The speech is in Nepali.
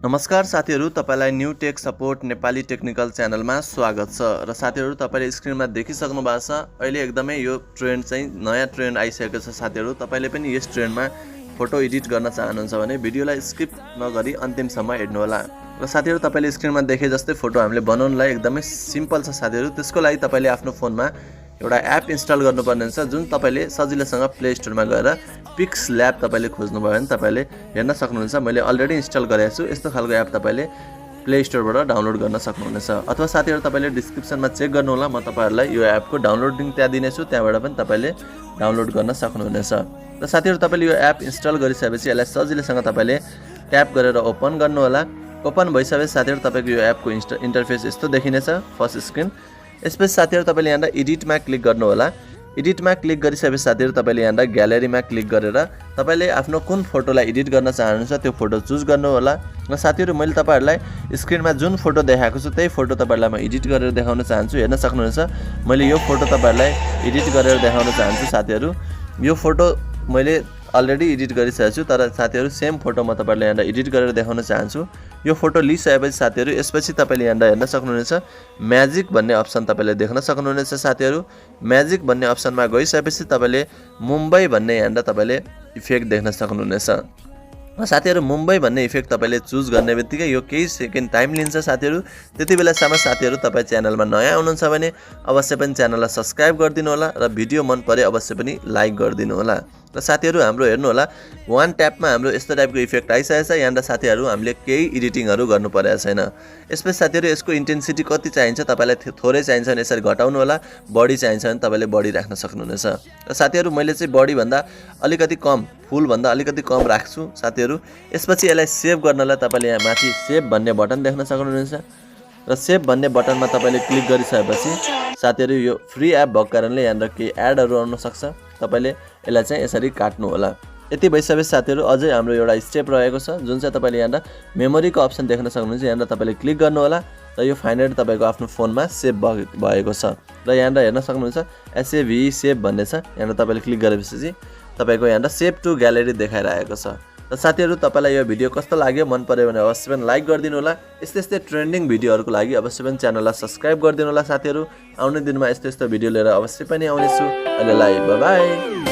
नमस्कार साथीहरु, तपाईलाई new tech support Nepali technical च्यानलमा स्वागत छ। र साथीहरु, तपाईले स्क्रिनमा देखिसक्नु भएको छ, अहिले एकदमै यो ट्रेन्ड चाहिँ नयाँ ट्रेन्ड आइसकेको छ। साथीहरु, तपाईले पनि यस ट्रेन्डमा फोटो एडिट गर्न चाहनुहुन्छ भने भिडियोलाई स्किप नगरी अन्तिमसम्म हेर्नु होला। र साथीहरु, तपाईले स्क्रिनमा देखे जस्तै फोटो हामीले बनाउनलाई एकदमै सिम्पल छ। साथीहरु, त्यसको लागि तपाईले आफ्नो फोनमा एउटा एप इन्स्टल गर्नुपर्ने हुन्छ, जुन तपाईले सजिलैसँग प्ले स्टोरमा गएर पिक्सल्याब तपाईले खोज्नुभयो भने तपाईले हेर्न सक्नुहुन्छ। मैले अलरेडी इन्स्टल गरेको छु। यस्तो खालको एप तपाईले प्ले स्टोरबाट डाउनलोड गर्न सक्नुहुनेछ, अथवा साथीहरु तपाईले डिस्क्रिप्सनमा चेक गर्नु होला। म तपाईहरुलाई यो एपको डाउनलोड लिंक त्यहाँ दिनेछु, त्यहाँबाट पनि तपाईले डाउनलोड गर्न सक्नुहुनेछ। र साथीहरु, तपाईले यो एप इन्स्टल गरिसकेपछि यसलाई सजिलैसँग तपाईले ट्याप गरेर ओपन गर्नु होला। ओपन भइसकेपछि साथीहरु, तपाईको यो एपको इन्टरफेस यस्तो देखिनेछ, फर्स्ट स्क्रिन। यसपछि साथीहरु, तपाईले यहाँ एडिटमा क्लिक गर्नु होला। एडिटमा क्लिक गरिसकेपछि साथीहरु, तपाईले यहाँ ग्यालेरीमा क्लिक गरेर तपाईले आफ्नो कुन फोटोलाई एडिट गर्न चाहनुहुन्छ त्यो फोटो चुज गर्नु होला। र साथीहरु, मैले तपाईहरुलाई स्क्रिनमा जुन फोटो देखाएको छु त्यही फोटो तपाईहरुलाई म एडिट गरेर देखाउन चाहन्छु। हेर्न सक्नुहुन्छ, मैले यो फोटो तपाईहरुलाई एडिट गरेर देखाउन चाहन्छु। साथीहरु, यो फोटो मैले अलरेडी एडिट गरिसकेको छु, तर साथीहरु सेम फोटो म तपाईहरुलाई यहाँ एडिट गरेर देखाउन चाहन्छु। यो फोटो लिइसकेपछि साथीहरु, यसपछि तपाईले यहाँ हेर्न सक्नुहुनेछ म्याजिक भन्ने अप्सन तपाईले देख्न सक्नुहुनेछ। साथीहरु, म्याजिक भन्ने अप्सनमा गइसकेपछि तपाईले मुम्बई भन्ने यहाँ तपाईले इफेक्ट देख्न सक्नुहुनेछ। साथीहरु, मुम्बई भन्ने इफेक्ट तपाईले चुज गर्ने बित्तिकै यो केही सेकेन्ड टाइम लिन्छ। साथीहरु, त्यति बेलासम्म साथीहरु तपाई च्यानलमा नयाँ हुनुहुन्छ भने अवश्य पनि च्यानललाई सब्स्क्राइब गरिदिनु होला र भिडियो मन परे अवश्य पनि लाइक गरिदिनु होला। र साथीहरु, हाम्रो हेर्नु होला वान ट्यापमा हाम्रो यस्तो टाइपको इफेक्ट आइसकेको छ। यहाँ साथीहरु, हामीले केही एडिटिङहरु गर्नु परेको छैन। यसपछि साथीहरु, यसको इन्टेन्सिटी कति चाहिन्छ, तपाईलाई थोरै चाहिन्छ भने यसरी घटाउनु होला, बढी चाहिन्छ भने तपाईले बढी राख्न सक्नुहुनेछ। र साथीहरु, मैले चाहिँ बढी भन्दा अलिकति कम, फुल भन्दा अलिकति कम राख्छु। साथीहरु, यसपछि यसलाई सेभ गर्नलाई तपाईले यहाँ माथि सेभ भन्ने बटन देख्न सक्नुहुनेछ। र सेभ भन्ने बटनमा तपाईले क्लिक गरिसकेपछि साथीहरु, यो फ्री एप भएको कारणले यहाँ केही एडहरु आउन सक्छ, तपाईले यसलाई चाहिँ यसरी काट्नु होला। यति भइसकेपछि साथीहरु, अझै हाम्रो एउटा स्टेप रहेको छ, जुन चाहिँ तपाईले यहाँ मेमोरीको अप्सन देख्न सक्नुहुन्छ। यहाँ तपाईले क्लिक गर्नु होला र यो फाइनली तपाईको आफ्नो फोनमा सेभ भएको छ। र यहाँ हेर्न सक्नुहुन्छ एसएभी सेभ भन्ने छ। यहाँ तपाईले क्लिक गरेपछि तपाईको यहाँ सेभ टु ग्यालेरी देखाइरहेको छ। र साथीहरु, तपाईलाई यो भिडियो कस्तो लाग्यो, मन पर्यो भने अवश्य पनि लाइक गरिदिनु होला। यस्तै ट्रेन्डिङ भिडियोहरुको लागि अवश्य पनि च्यानललाई सब्स्क्राइब गरिदिनु होला। साथीहरु, आउने दिनमा यस्तो भिडियो लिएर अवश्य पनि आउनेछु। अहिलेलाई बाइ बाइ।